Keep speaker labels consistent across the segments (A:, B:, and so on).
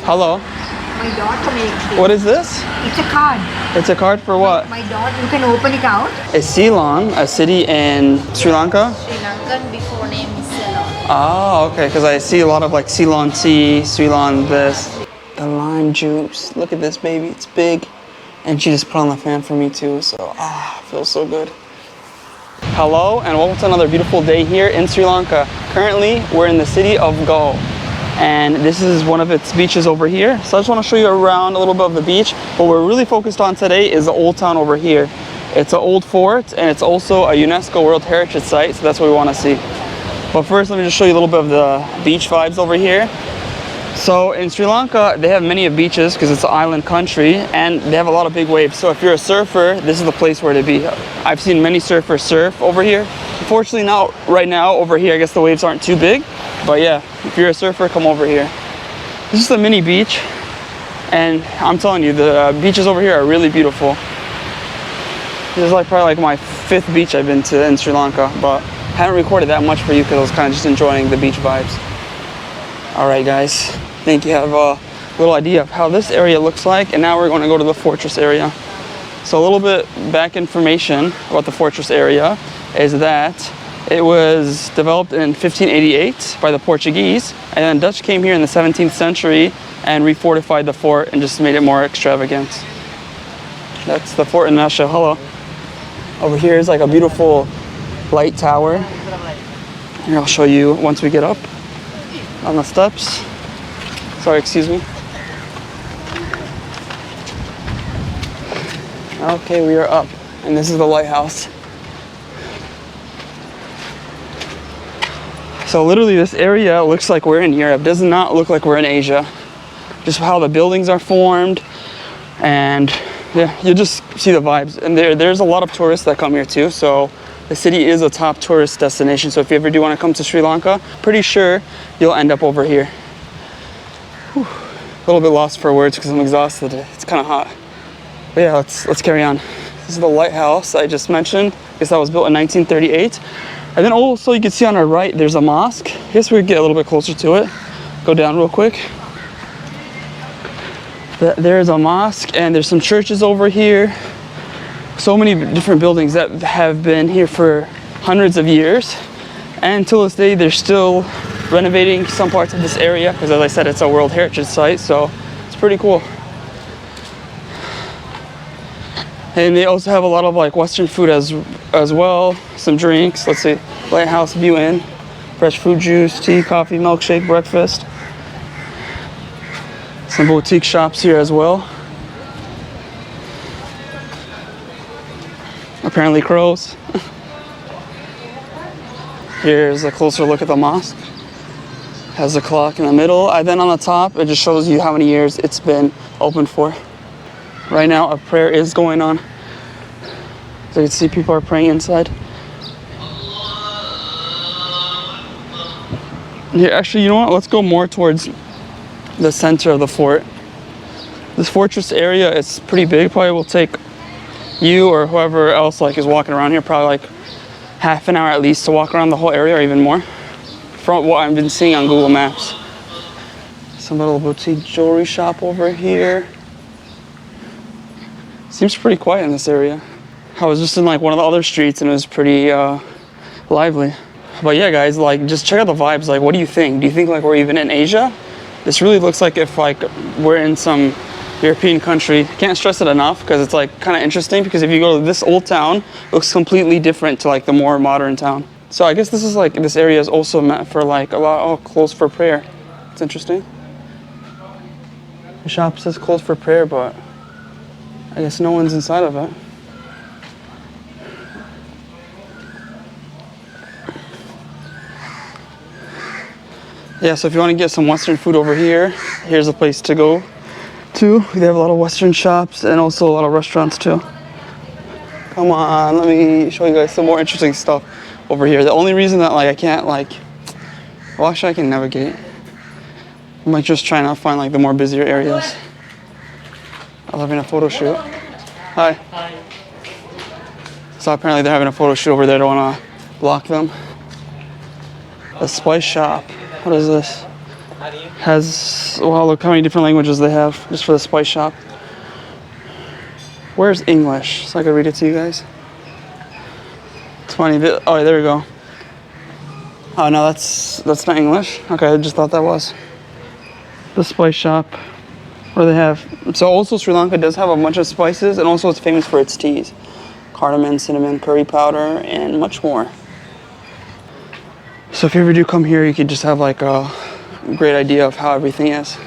A: Hello.
B: My daughter makes it.
A: What is this?
B: It's a card.
A: It's a card for what?
B: My daughter, you can open it out.
A: Is Ceylon a city in Sri Lanka?
C: Sri Lankan before name is Ceylon.
A: Oh, okay, because I see a lot of like Ceylon tea, Ceylon this. The lime juice. Look at this baby, it's big. And she just put on the fan for me too, so feels so good. Hello and welcome to another beautiful day here in Sri Lanka. Currently, we're in the city of Galle. And this is one of its beaches over here. So I just want to show you around a little bit of the beach. What we're really focused on today is the old town over here. It's an old fort and it's also a UNESCO World Heritage Site, so that's what we want to see. But first, let me just show you a little bit of the beach vibes over here. So in Sri Lanka, they have many beaches because it's an island country and they have a lot of big waves. So if you're a surfer, this is the place where to be. I've seen many surfers surf over here. Unfortunately, not right now over here. I guess the waves aren't too big. But yeah, if you're a surfer, come over here. This is a mini beach. And I'm telling you, the beaches over here are really beautiful. This is probably like my 5th beach I've been to in Sri Lanka. But I haven't recorded that much for you because I was kind of just enjoying the beach vibes. Alright guys, I think you have a little idea of how this area looks like, and now we're going to go to the fortress area. So a little bit back information about the fortress area is that it was developed in 1588 by the Portuguese, and then Dutch came here in the 17th century and refortified the fort and just made it more extravagant. That's the fort in a nutshell. Hello. Over here is like a beautiful light tower. Here, I'll show you once we get up on the steps. Sorry, excuse me. Okay, we are up, and this is the lighthouse. So literally this area looks like we're in Europe. Does not look like we're in Asia. Just how the buildings are formed, and yeah, you just see the vibes. And there's a lot of tourists that come here too, so the city is a top tourist destination. So if you ever do want to come to Sri Lanka, pretty sure you'll end up over here. Whew. A little bit lost for words because I'm exhausted. It's kind of hot. But yeah, let's carry on. This is the lighthouse I just mentioned. I guess that was built in 1938. And then also you can see on our right, there's a mosque. I guess we get a little bit closer to it. Go down real quick. There's a mosque and there's some churches over here. So many different buildings that have been here for hundreds of years, and till this day they're still renovating some parts of this area because, as I said, it's a World Heritage Site, so it's pretty cool. And they also have a lot of Western food as well, some drinks. Let's see, lighthouse view in, fresh fruit juice, tea, coffee, milkshake, breakfast. Some boutique shops here as well. Apparently crows. Here's a closer look at the mosque. Has a clock in the middle, and then on the top it just shows you how many years it's been open for. Right now a prayer is going on. So you can see people are praying inside. Here, actually, you know what? Let's go more towards the center of the fort. This fortress area is pretty big. Probably will take you or whoever else is walking around here probably half an hour at least to walk around the whole area, or even more, from what I've been seeing on Google Maps. Some little boutique jewelry shop over here. Seems pretty quiet in this area. I was just in one of the other streets and it was pretty lively. But yeah guys, just check out the vibes. What do you think? Do you think we're even in Asia? This really looks like if we're in some European country. Can't stress it enough because it's kind of interesting, because if you go to this old town, it looks completely different to the more modern town. So I guess this is this area is also meant for a lot closed for prayer. It's interesting. The shop says closed for prayer, but I guess no one's inside of it. Yeah, so if you want to get some Western food over here, here's a place to go to. They have a lot of Western shops and also a lot of restaurants too. Come on, let me show you guys some more interesting stuff over here. The only reason that I can't well, actually I can navigate. I'm just trying to find the more busier areas. I'm having a photo shoot. Hi. Hi. So apparently they're having a photo shoot over there. I don't want to block them. The spice shop. What is this? Has, well, look how many different languages they have just for the spice shop. Where's English? So I could read it to you guys. It's funny. Oh, there we go. Oh no, that's not English. Okay, I just thought that was. The spice shop where they have. So also Sri Lanka does have a bunch of spices, and also it's famous for its teas. Cardamom, cinnamon, curry powder, and much more. So if you ever do come here, you could just have like a great idea of how everything is.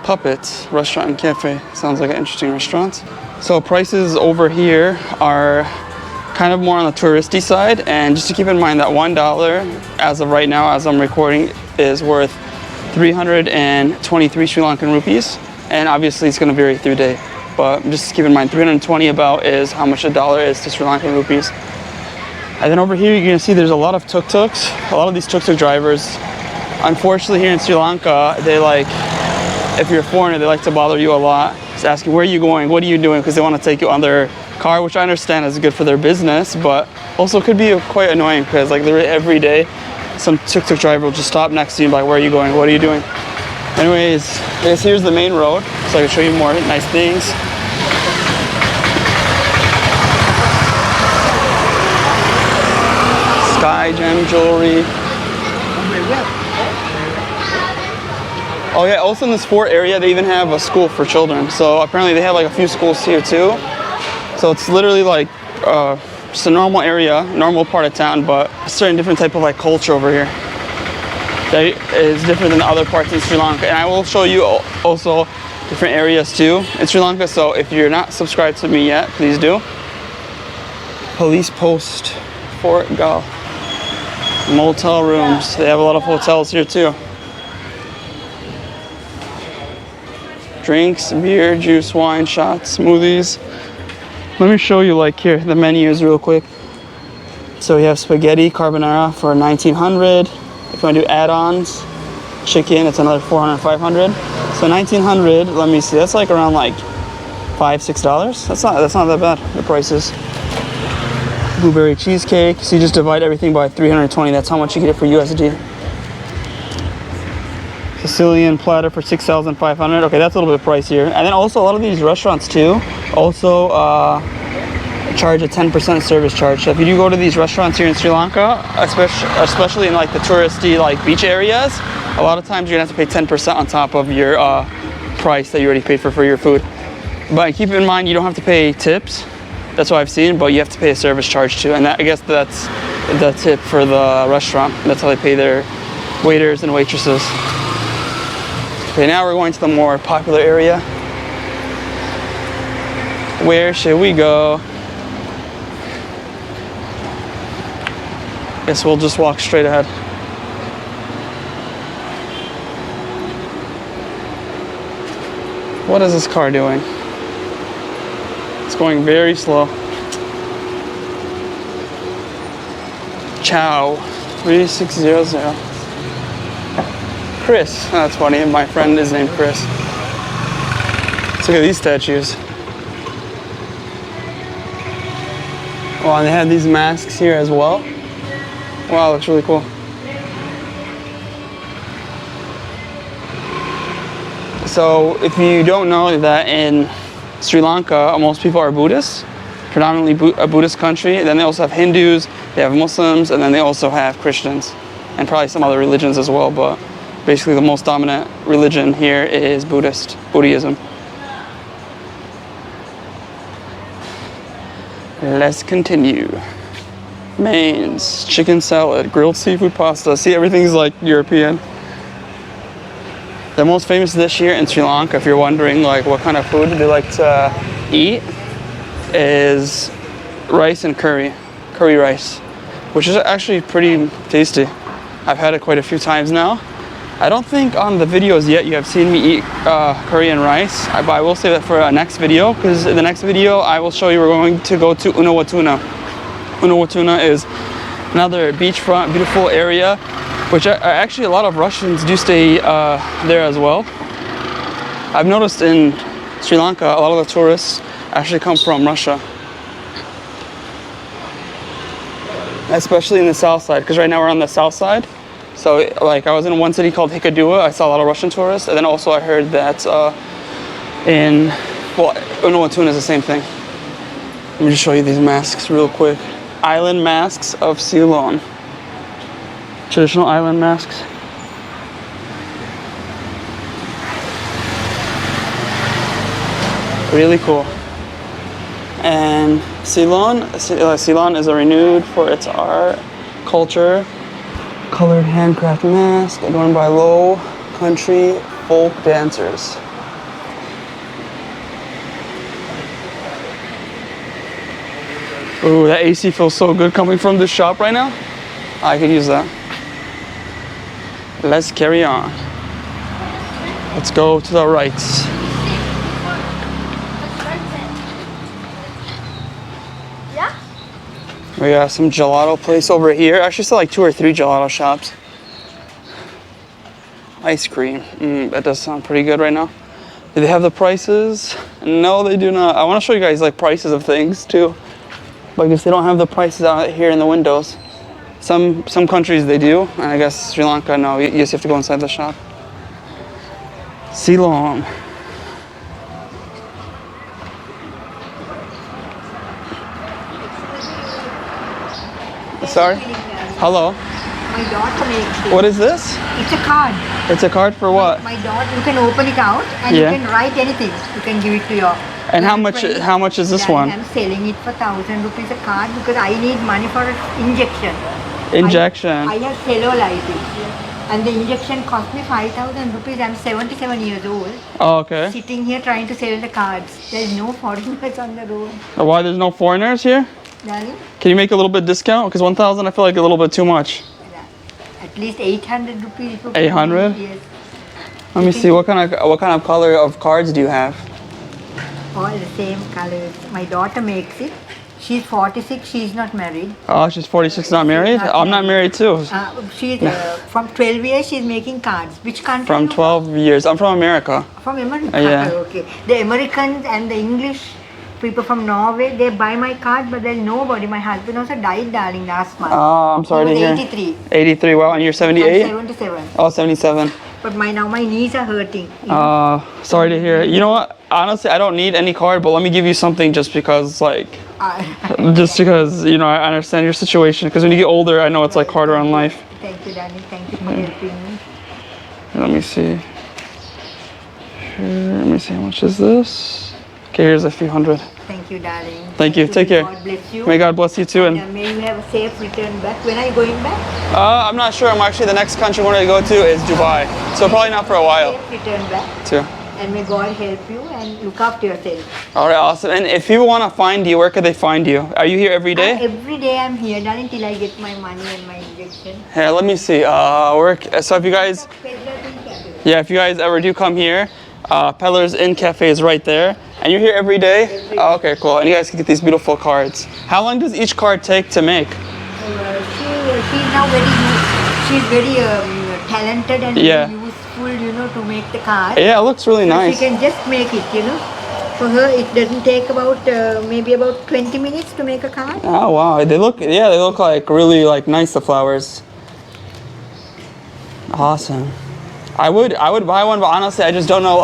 A: Puppets Restaurant and Cafe. Sounds like an interesting restaurant. So prices over here are kind of more on the touristy side, and just to keep in mind that $1 as of right now, as I'm recording, is worth 323 Sri Lankan rupees, and obviously it's going to vary through day, but just keep in mind 320 about is how much a dollar is to Sri Lankan rupees. And then over here you're going to see there's a lot of tuk-tuks. A lot of these tuk-tuk drivers, unfortunately here in Sri Lanka, they like, if you're a foreigner, they like to bother you a lot, just asking where are you going, what are you doing, because they want to take you on their car, which I understand is good for their business, but also could be quite annoying because like every day some tuk-tuk driver will just stop next to you and be like, where are you going, what are you doing? Anyways, I guess here's the main road, so I can show you more nice things. Sky gem jewelry. Oh yeah, also in this fort area they even have a school for children, so apparently they have like a few schools here too. So it's literally like just a normal area, normal part of town, but a certain different type of like culture over here that is different than other parts in Sri Lanka. And I will show you also different areas too in Sri Lanka. So if you're not subscribed to me yet, please do. Police post Fort Galle. Motel rooms. They have a lot of hotels here too. Drinks, beer, juice, wine, shots, smoothies. Let me show you like here the menus real quick. So we have spaghetti carbonara for 1900. If you want to do add-ons, chicken, it's another 400, 500. So 1900. Let me see. That's like around like $5-6. That's not that bad. The prices. Blueberry cheesecake. So you just divide everything by 320. That's how much you get it for USD. Sicilian platter for 6,500. Okay, that's a little bit pricier. And then also a lot of these restaurants too also charge a 10% service charge. So if you do go to these restaurants here in Sri Lanka, especially in like the touristy like beach areas, a lot of times you're gonna have to pay 10% on top of your price that you already paid for your food. But keep in mind you don't have to pay tips. That's what I've seen, but you have to pay a service charge too. And that, I guess that's the tip for the restaurant. That's how they pay their waiters and waitresses. Okay, now we're going to the more popular area. Where should we go? Guess we'll just walk straight ahead. What is this car doing? It's going very slow. Ciao, 3600. Chris, that's funny, my friend is named Chris. Let's look at these statues. Wow, and they have these masks here as well. Wow, looks really cool. So if you don't know that in Sri Lanka, most people are Buddhists, predominantly a Buddhist country. Then they also have Hindus, they have Muslims, and then they also have Christians, and probably some other religions as well, but basically the most dominant religion here is Buddhism. Let's continue. Mains, chicken salad, grilled seafood pasta. See, everything's like European. The most famous dish here in Sri Lanka, if you're wondering like what kind of food they like to eat, is rice and curry rice, which is actually pretty tasty. I've had it quite a few times now. I don't think on the videos yet you have seen me eat curry and rice, but I will say that for a next video, because in the next video I will show you we're going to go to Unawatuna. Unawatuna is another beachfront, beautiful area, which actually a lot of Russians do stay there as well. I've noticed in Sri Lanka, a lot of the tourists actually come from Russia. Especially in the south side, because right now we're on the south side. So like I was in one city called Hikkaduwa. I saw a lot of Russian tourists, and then also I heard that in Uluwatuna is the same thing. Let me just show you these masks real quick. Island masks of Ceylon. Traditional island masks. Really cool. And Ceylon is renewed for its art, culture, colored handcraft mask adorned by low country folk dancers. Ooh, that AC feels so good coming from this shop right now. I could use that. Let's carry on. Let's go to the right.
C: Yeah?
A: We got some gelato place over here. Actually, still like 2 or 3 gelato shops. Ice cream. That does sound pretty good right now. Do they have the prices? No, they do not. I want to show you guys like prices of things too. But I guess they don't have the prices out here in the windows. Some countries they do, and I guess Sri Lanka, no, you just have to go inside the shop. Ceylon. Sorry? Hello?
B: My daughter makes it.
A: What is this?
B: It's a card.
A: It's a card for what?
B: My daughter, you can open it out and
A: Yeah.
B: you can write anything. You can give it to your.
A: And how
B: grandfriend.
A: much is this
B: Then
A: one?
B: I'm selling it for 1,000 rupees a card because I need money for injection.
A: Injection.
B: I have cellulitis. And the injection cost me 5,000 rupees. I'm 77 years old.
A: Oh, okay.
B: Sitting here trying to sell the cards. There's no foreigners on the road.
A: Why there's no foreigners here?
B: Darling,
A: Can you make a little bit discount? Because 1,000 I feel like a little bit too much.
B: at least 800 rupees.
A: 800?
B: Yes.
A: Let me see, what kind of color of cards do you have?
B: All the same colors. My daughter makes it. She's 46. She's not married.
A: Oh, she's 46, not married? I'm not married too.
B: She's from 12 years. She's making cards. Which country?
A: From
B: you
A: 12 years. I'm from America.
B: From America.
A: Yeah.
B: Okay. The Americans and the English people from Norway, they buy my card, but there's nobody. My husband also died, darling, last month.
A: Oh, I'm sorry to
B: He
A: hear.
B: was 83.
A: 83, wow, and you're 78?
B: I'm 77.
A: Oh, 77.
B: But now my knees are hurting.
A: Sorry to hear. You know what? Honestly, I don't need any card, but let me give you something just because, like, you know, I understand your situation. Because when you get older, I know it's like harder on life.
B: Thank you, darling. Thank you for helping me.
A: Let me see. Here, let me see, how much is this? Okay, here's a few hundred.
B: Thank you, darling.
A: Thank you. Take care.
B: God bless you.
A: May God bless you too. And
B: May you have a safe return back. When are you going back?
A: I'm not sure. I'm actually the next country I want to go to is Dubai. So probably not for a while
B: Safe return back.
A: too.
B: And may God help you and look after yourself.
A: All right, awesome. And if people want to find you, where could they find you? Are you here every day?
B: Every day I'm here, darling, till I get my money and my injection.
A: Here, let me see. So if you guys, yeah, if you guys ever do come here, Peddlers Inn Cafe is right there. And you're here every day? Oh, okay, cool. And you guys can get these beautiful cards. How long does each card take to make?
B: She's now she's very talented and
A: Yeah.
B: very useful, you know, to make the card.
A: Yeah, it looks really nice.
B: She can just make it, you know. For her, it doesn't take about maybe about 20 minutes to make a card.
A: Oh wow, they look like really like nice, the flowers. Awesome. I would buy one, but honestly, I just don't know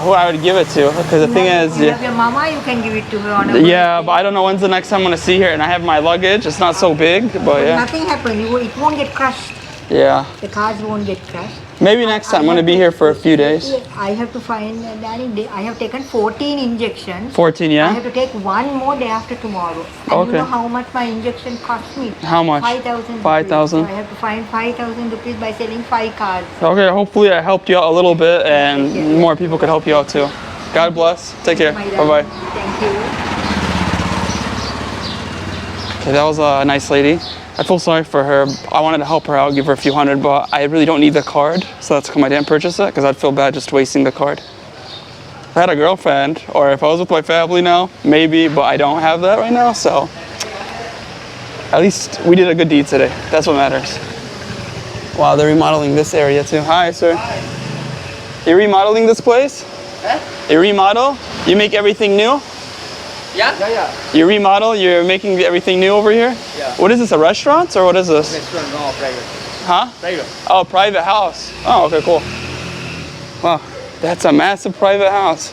A: who I would give it to. Because the thing is,
B: You have your mama, you can give it to her on a
A: yeah,
B: birthday.
A: but I don't know when's the next time I'm gonna see her, and I have my luggage. It's not so big, but yeah.
B: Nothing happened. It won't get crushed.
A: Yeah.
B: The cards won't get crushed.
A: Maybe next time. I'm gonna be here for a few days.
B: I have to find, darling, I have taken 14 injections.
A: 14,
B: I
A: yeah.
B: have to take one more day after tomorrow. And
A: Okay.
B: you know how much my injection cost me?
A: How much?
B: 5,000.
A: 5,000.
B: So I have to find 5,000 rupees by selling 5 cards.
A: Okay. Hopefully, I helped you out a little bit, and more people could help you out too. God bless. Take care.
B: My
A: Bye
B: darling.
A: bye.
B: Thank you.
A: Okay, that was a nice lady. I feel sorry for her. I wanted to help her out, give her a few hundred, but I really don't need the card, so that's come I didn't purchase it, because I'd feel bad just wasting the card. If I had a girlfriend, or if I was with my family now, maybe, but I don't have that right now, so at least we did a good deed today. That's what matters. Wow, they're remodeling this area too. Hi, sir. You're remodeling this place? You remodel? You make everything new?
D: Yeah.
A: You remodel, you're making everything new over here?
D: Yeah.
A: What is this, a restaurant or what is this?
D: Restaurant, no, private.
A: Huh? Oh, private house. Oh, okay, cool. Wow, that's a massive private house.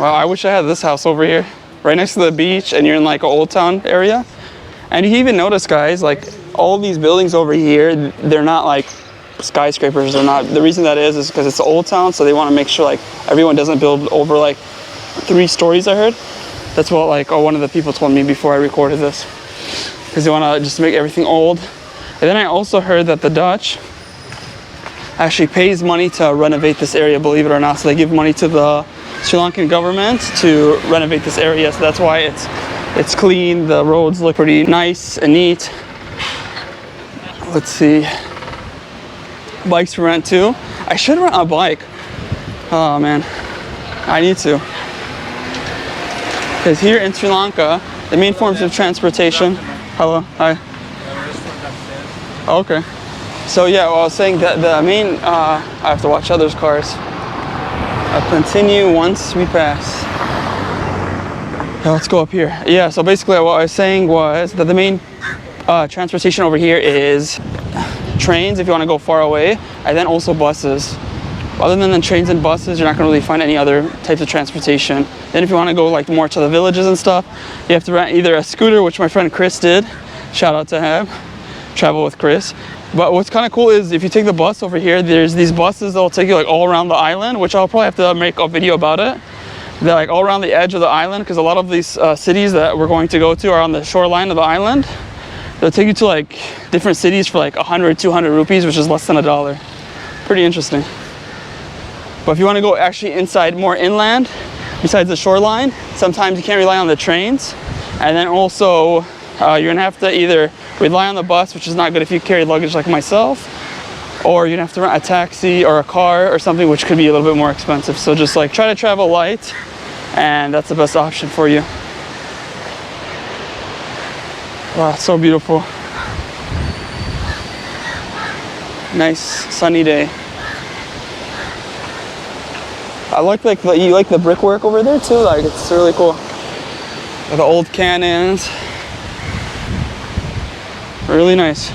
A: Wow, I wish I had this house over here, right next to the beach, and you're in like an old town area. And you even notice, guys, like all these buildings over here, they're not like skyscrapers. They're not. The reason that is because it's an old town, so they want to make sure like everyone doesn't build over like 3 stories. I heard. That's what like one of the people told me before I recorded this, because they want to just make everything old. And then I also heard that the Dutch actually pays money to renovate this area, believe it or not. So they give money to the Sri Lankan government to renovate this area. So that's why it's clean. The roads look pretty nice and neat. Let's see. Bikes for rent too. I should rent a bike. Oh man, I need to. Because here in Sri Lanka, the main forms of transportation. Hello, hi. Okay. So yeah, well, I was saying that the main, I have to watch others' cars. I'll continue once we pass. Now let's go up here. Yeah, so basically what I was saying was that the main transportation over here is trains if you want to go far away, and then also buses. Other than the trains and buses, you're not going to really find any other types of transportation. Then if you want to go like more to the villages and stuff, you have to rent either a scooter, which my friend Chris did. Shout out to him. Travel with Chris. But what's kind of cool is if you take the bus over here, there's these buses that will take you like all around the island, which I'll probably have to make a video about it. They're like all around the edge of the island, because a lot of these cities that we're going to go to are on the shoreline of the island. They'll take you to like different cities for like 100, 200 rupees, which is less than $1. Pretty interesting. But if you want to go actually inside, more inland, besides the shoreline, sometimes you can't rely on the trains. And then also, you're going to have to either rely on the bus, which is not good if you carry luggage like myself, or you're going to have to rent a taxi or a car or something, which could be a little bit more expensive. So just like try to travel light, and that's the best option for you. Wow, it's so beautiful. Nice sunny day. I like you like the brickwork over there too. Like it's really cool. The old cannons. Really nice.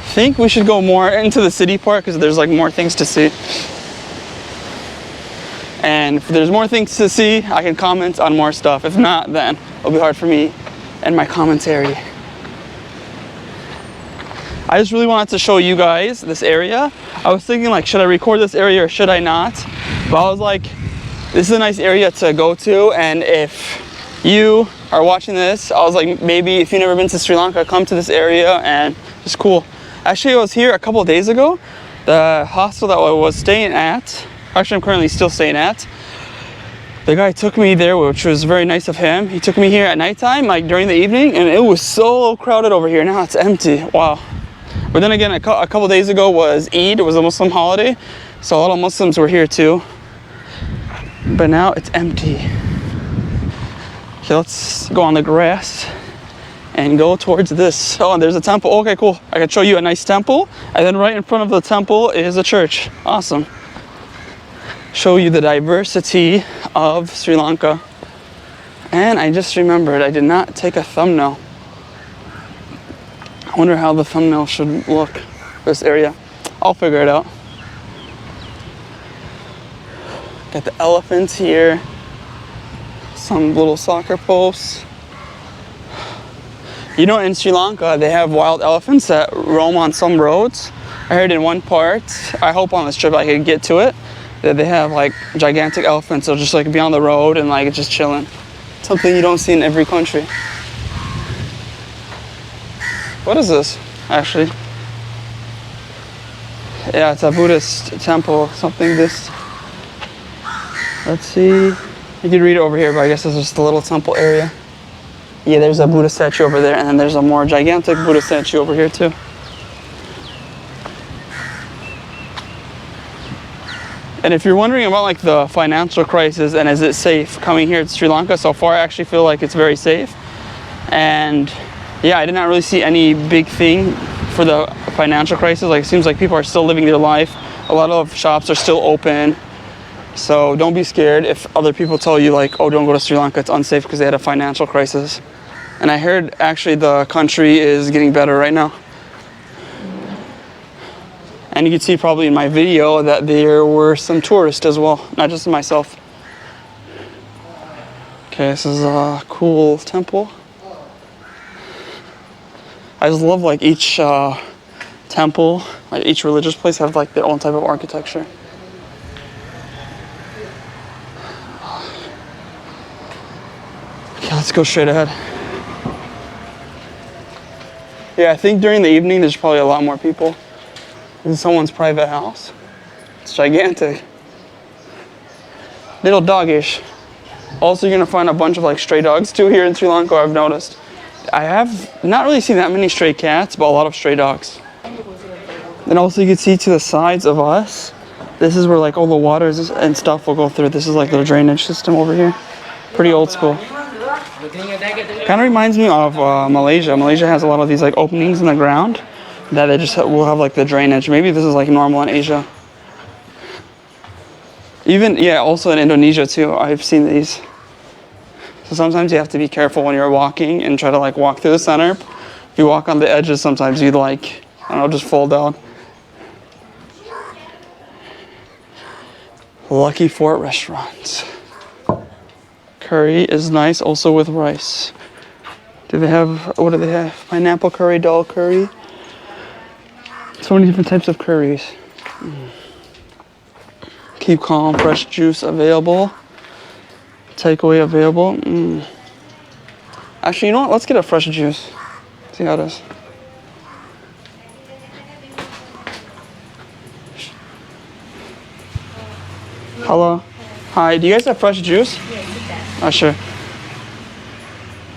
A: I think we should go more into the city part because there's like more things to see. And if there's more things to see, I can comment on more stuff. If not, then it'll be hard for me and my commentary. I just really wanted to show you guys this area. I was thinking like, should I record this area or should I not? But I was like, this is a nice area to go to, and if you are watching this, I was like, maybe if you've never been to Sri Lanka, come to this area, and it's cool. Actually, I was here a couple of days ago. The hostel that I was staying at, actually I'm currently still staying at, the guy took me there, which was very nice of him. He took me here at nighttime, like during the evening, and it was so crowded over here. Now it's empty. Wow. But then again, a couple days ago was Eid. It was a Muslim holiday, so a lot of Muslims were here too. But now it's empty. Okay, let's go on the grass and go towards this. Oh, and there's a temple. Okay, cool. I can show you a nice temple, and then right in front of the temple is a church. Awesome. Show you the diversity of Sri Lanka. And I just remembered I did not take a thumbnail. I wonder how the thumbnail should look for this area. I'll figure it out. Got the elephants here. Some little soccer posts. You know, in Sri Lanka, they have wild elephants that roam on some roads. I heard in one part, I hope on this trip I could get to it, that they have like gigantic elephants that just like be on the road and like just chilling. Something you don't see in every country. What is this, actually? Yeah, it's a Buddhist temple, something this. Let's see. You can read it over here, but I guess it's just a little temple area. Yeah, there's a Buddha statue over there, and then there's a more gigantic Buddha statue over here too. And if you're wondering about like the financial crisis and is it safe coming here to Sri Lanka, so far I actually feel like it's very safe. And yeah, I did not really see any big thing for the financial crisis. Like it seems like people are still living their life. A lot of shops are still open. So don't be scared if other people tell you like, oh, don't go to Sri Lanka, it's unsafe because they had a financial crisis. And I heard actually the country is getting better right now. And you can see probably in my video that there were some tourists as well, not just myself. Okay, this is a cool temple. I just love like each temple, like each religious place have like their own type of architecture. Okay, let's go straight ahead. Yeah, I think during the evening there's probably a lot more people. This is someone's private house. It's gigantic. Little doggish. Also, you're gonna find a bunch of like stray dogs too here in Sri Lanka, I've noticed. I have not really seen that many stray cats, but a lot of stray dogs. And also you can see to the sides of us, this is where like all the waters and stuff will go through. This is like the drainage system over here. Pretty old school. Kind of reminds me of Malaysia. Malaysia has a lot of these like openings in the ground that they just will have like the drainage. Maybe this is like normal in Asia. Even, yeah, also in Indonesia too, I've seen these. So sometimes you have to be careful when you're walking and try to like walk through the center. If you walk on the edges, sometimes you'd like, I don't know, just fall down. Galle Fort restaurant. Curry is nice, also with rice. Do they have, what do they have? Pineapple curry, dal curry. So many different types of curries. Keep calm, fresh juice available. Takeaway available. Actually, you know what? Let's get a fresh juice. See how it is. Hello. Hi, do you guys have fresh juice? Yes. Oh, sure.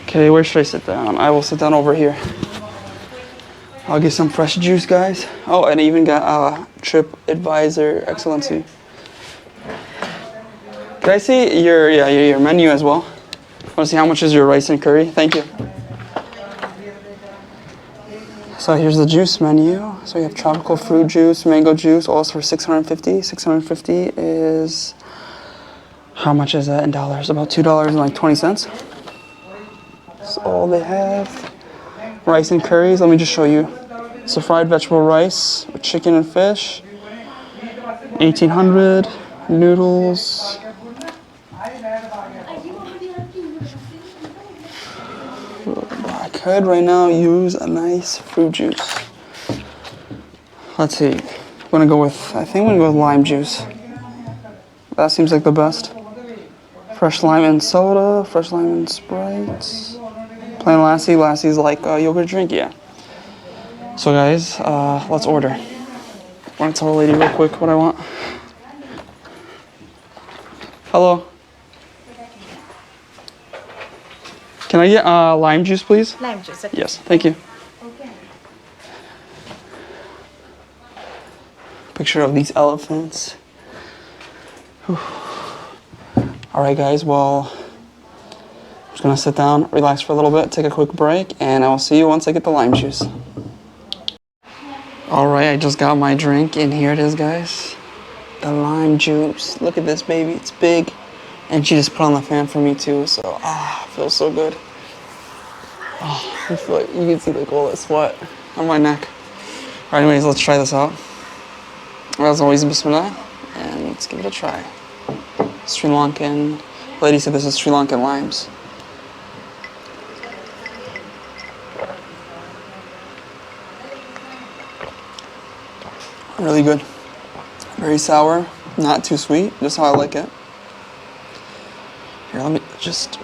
A: Okay, where should I sit down? I will sit down over here. I'll get some fresh juice, guys. Oh, and I even got Trip Advisor Excellency. Can I see your menu as well? I want to see how much is your rice and curry. Thank you. So here's the juice menu. So we have tropical fruit juice, mango juice, all for 650. 650 is, how much is that in dollars? About $2.20. That's all they have. Rice and curries, let me just show you. So fried vegetable rice with chicken and fish. 1800. Noodles. I could right now use a nice fruit juice. Let's see. I'm gonna go with, I think I'm gonna go with lime juice. That seems like the best. Fresh lime and soda, fresh lime and Sprite. Plain lassi. Lassi's like a yogurt drink, yeah. So guys, let's order. I want to tell the lady real quick what I want. Hello. Can I get lime juice, please?
C: Lime juice. Okay.
A: Yes, thank you.
C: Okay.
A: Picture of these elephants. Whew. All right, guys. Well, I'm just gonna sit down, relax for a little bit, take a quick break, and I will see you once I get the lime juice. All right, I just got my drink, and here it is, guys. The lime juice. Look at this, baby. It's big. And she just put on the fan for me too, so feels so good. Oh, I feel like you can see like all that sweat on my neck. Alright, anyways, let's try this out. As always, bismillah, and let's give it a try. Sri Lankan. The lady said this is Sri Lankan limes. Really good. Very sour, not too sweet, just how I like it. Here, let me just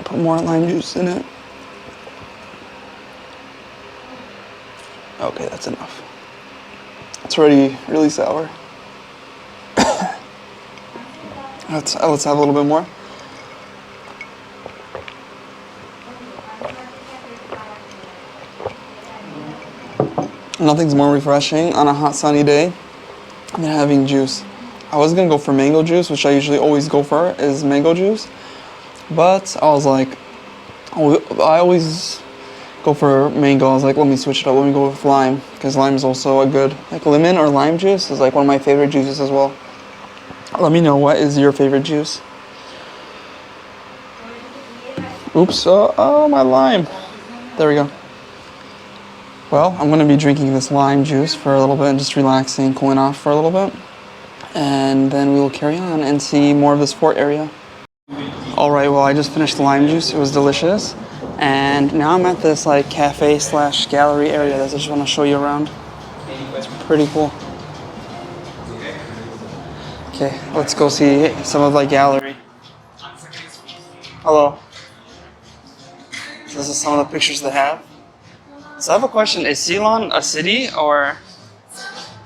A: put more lime juice in it. Okay, that's enough. It's already really sour. Let's have a little bit more. Nothing's more refreshing on a hot sunny day than having juice. I was gonna go for mango juice, which I usually always go for, is mango juice. But I was like, I always go for mango. I was like, let me switch it up. Let me go with lime, because lime is also a good, like lemon or lime juice is like one of my favorite juices as well. Let me know, what is your favorite juice? Oops, oh my lime. There we go. Well, I'm going to be drinking this lime juice for a little bit and just relaxing, cooling off for a little bit. And then we will carry on and see more of this fort area. Alright, well I just finished the lime juice. It was delicious. And now I'm at this like cafe slash gallery area that I just want to show you around. It's pretty cool. Okay, let's go see some of the gallery. Hello. This is some of the pictures they have. So I have a question. Is Ceylon a city or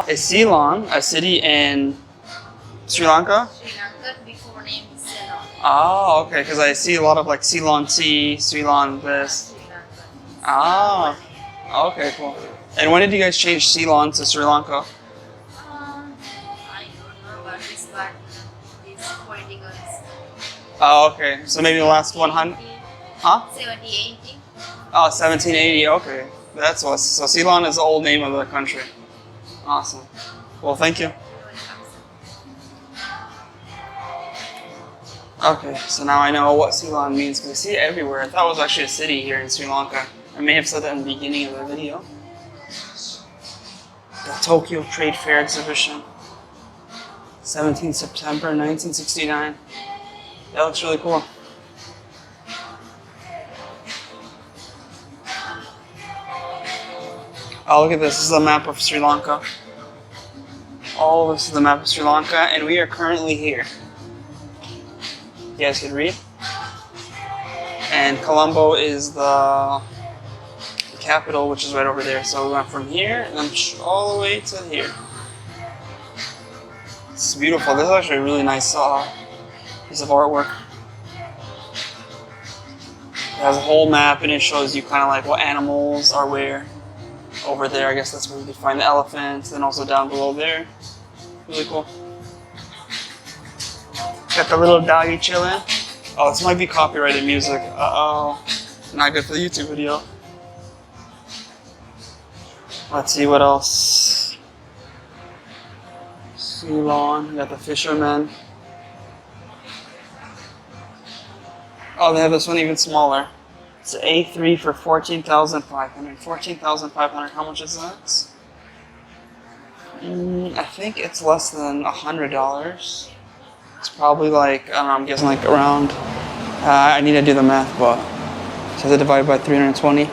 A: is Ceylon a city in Sri Lanka?
C: Sri Lanka before name is Ceylon.
A: Oh, okay, because I see a lot of like Ceylon Sea, Ceylon this.
C: Sri Lanka.
A: Ah, okay, cool. And when did you guys change Ceylon to Sri Lanka?
C: I don't know about this, but these politicals.
A: Oh, okay. So maybe the last 100? Huh?
C: 70, 80.
A: Oh, 1780. Okay. That's what. So Ceylon is the old name of the country. Awesome. Well, thank you. Okay, so now I know what Ceylon means because I see it everywhere. I thought it was actually a city here in Sri Lanka. I may have said that in the beginning of the video. The Tokyo Trade Fair exhibition. 17 September 1969. That looks really cool. Oh, look at this. This is a map of Sri Lanka. All of this is the map of Sri Lanka, and we are currently here. You guys can read. And Colombo is the capital, which is right over there. So we went from here and then all the way to here. It's beautiful. This is actually a really nice piece of artwork. It has a whole map and it shows you kind of like what animals are where. Over there, I guess that's where you can find the elephants, and also down below there. Really cool. Got the little doggy chilling. Oh, this might be copyrighted music. Uh-oh. Not good for the YouTube video. Let's see what else. Ceylon, we got the fishermen. Oh, they have this one even smaller. It's A3 for 14,500. 14,500. How much is that? I think it's less than $100. It's probably like, I don't know, I'm guessing like around, I need to do the math, but it says it divided by 320.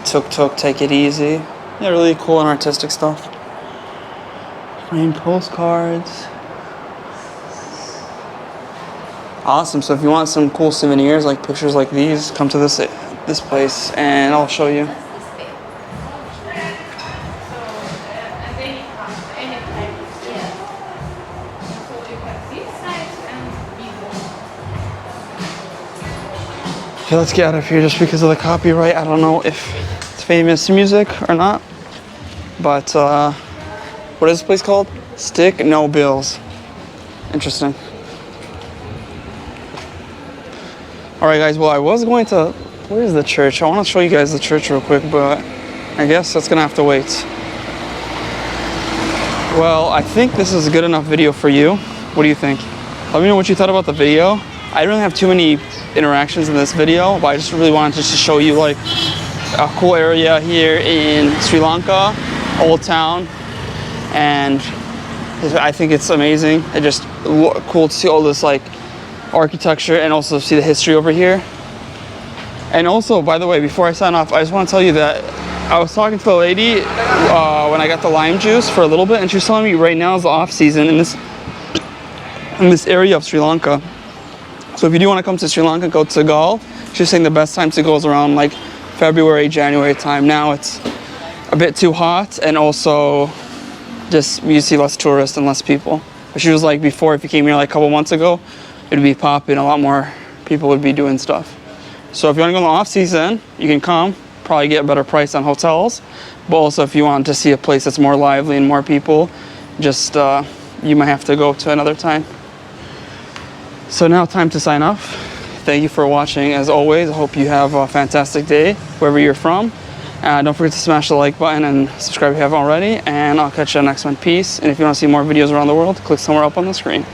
A: Tuk-tuk, take it easy. Yeah, really cool and artistic stuff. Framed postcards. Awesome. So if you want some cool souvenirs, like pictures like these, come to this place and I'll show you. Okay, let's get out of here just because of the copyright. I don't know if it's famous music or not, but what is this place called? Stick No Bills. Interesting. Alright guys, well I was going to, where's the church? I want to show you guys the church real quick, but I guess that's going to have to wait. Well, I think this is a good enough video for you. What do you think? Let me know what you thought about the video. I didn't really have too many interactions in this video, but I just really wanted to show you like a cool area here in Sri Lanka, old town, and I think it's amazing. It's just cool to see all this like architecture and also see the history over here. And also, by the way, before I sign off, I just want to tell you that I was talking to a lady when I got the lime juice for a little bit, and she was telling me right now is the off season in this area of Sri Lanka. So if you do want to come to Sri Lanka, go to Galle. She's saying the best time to go is around like February, January time. Now it's a bit too hot, and also just you see less tourists and less people. But she was like, before, if you came here like a couple months ago, it'd be popping, a lot more people would be doing stuff. So if you want to go in the off season, you can come, probably get a better price on hotels. But also if you want to see a place that's more lively and more people, just you might have to go to another time. So now time to sign off. Thank you for watching as always. I hope you have a fantastic day wherever you're from. Don't forget to smash the like button and subscribe if you haven't already, and I'll catch you on the next one. Peace. And if you want to see more videos around the world, click somewhere up on the screen.